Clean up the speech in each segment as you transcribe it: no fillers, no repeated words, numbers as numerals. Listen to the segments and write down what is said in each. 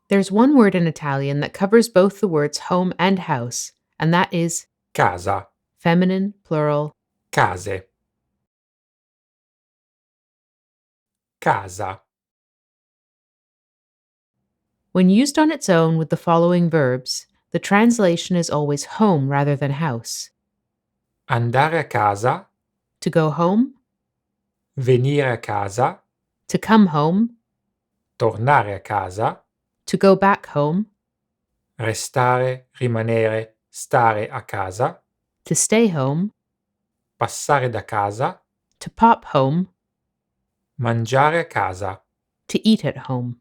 There's one word in Italian that covers both the words home and house, and that is casa, feminine, plural. case. Casa, When used on its own with the following verbs, the translation is always home rather than house. andare a casa, To go home, venire a casa, to come home, tornare a casa, to go back home, restare, rimanere, stare a casa, to stay home, passare da casa, to pop home, mangiare a casa. to eat at home.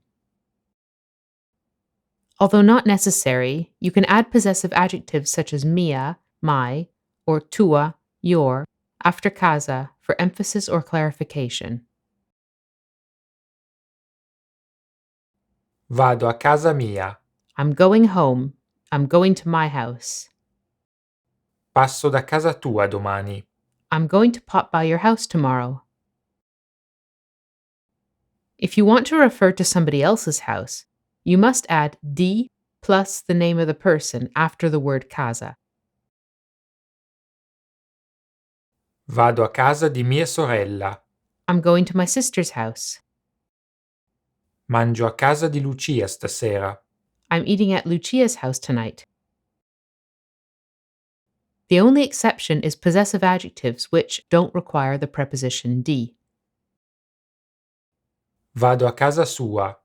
Although not necessary, you can add possessive adjectives such as mia, my, or tua, your, after casa for emphasis or clarification. Vado a casa mia, I'm going home. I'm going to my house. passo da casa tua domani. I'm going to pop by your house tomorrow. If you want to refer to somebody else's house, you must add di plus the name of the person after the word casa. Vado a casa di mia sorella. I'm going to my sister's house. Mangio a casa di Lucia stasera. I'm eating at Lucia's house tonight. The only exception is possessive adjectives which don't require the preposition di. Vado a casa sua.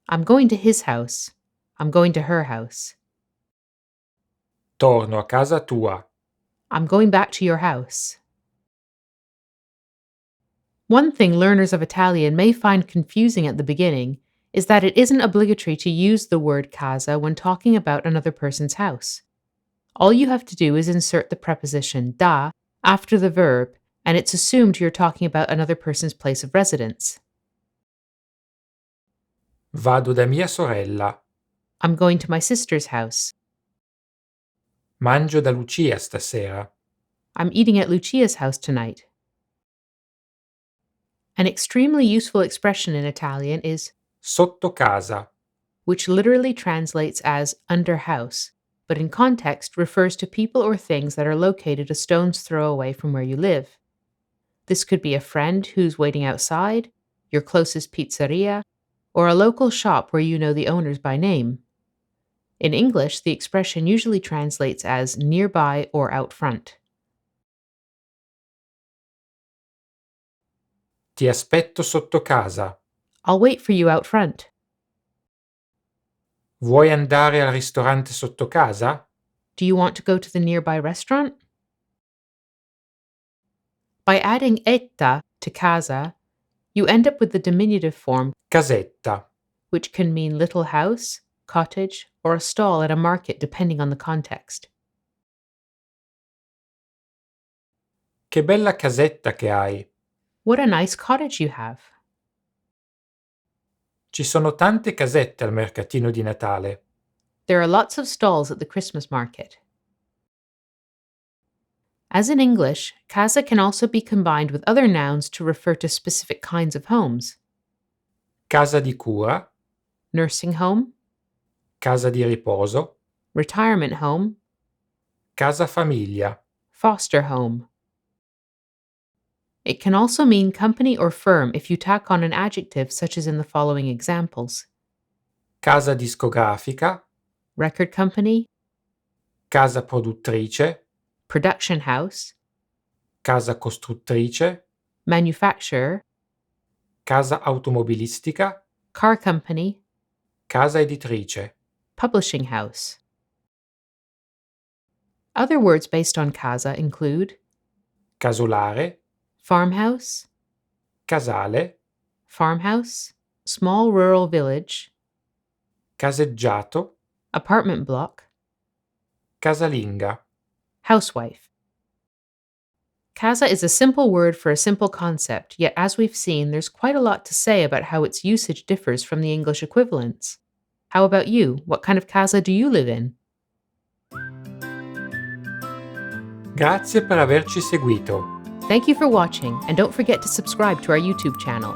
I'm going to his house. I'm going to her house. Torno a casa tua. I'm going back to your house. One thing learners of Italian may find confusing at the beginning is that it isn't obligatory to use the word casa when talking about another person's house. All you have to do is insert the preposition da after the verb, and it's assumed you're talking about another person's place of residence. Vado da mia sorella. I'm going to my sister's house. Mangio da Lucia stasera. I'm eating at Lucia's house tonight. An extremely useful expression in Italian is Sotto casa. which literally translates as under house, but in context refers to people or things that are located a stone's throw away from where you live. This could be a friend who's waiting outside, your closest pizzeria, or a local shop where you know the owners by name. In English, the expression usually translates as nearby or out front. Ti aspetto sotto casa. I'll wait for you out front. Vuoi andare al ristorante sotto casa? Do you want to go to the nearby restaurant? By adding etta to casa, you end up with the diminutive form, Casetta. which can mean little house, cottage, or a stall at a market depending on the context. Che bella casetta che hai. What a nice cottage you have. Ci sono tante casette al mercatino di Natale. There are lots of stalls at the Christmas market. As in English, casa can also be combined with other nouns to refer to specific kinds of homes. Casa di cura, Nursing home, casa di riposo, retirement home, casa famiglia, foster home. It can also mean company or firm if you tack on an adjective such as in the following examples: casa discografica, record company, casa produttrice, production house, casa costruttrice, manufacturer, casa automobilistica, car company, casa editrice. publishing house. Other words based on casa include Casolare, farmhouse, casale, small rural village, caseggiato, apartment block, casalinga. housewife. Casa is a simple word for a simple concept, yet as we've seen, there's quite a lot to say about how its usage differs from the English equivalents. How about you? What kind of casa do you live in? Grazie per averci seguito. Thank you for watching, and don't forget to subscribe to our YouTube channel.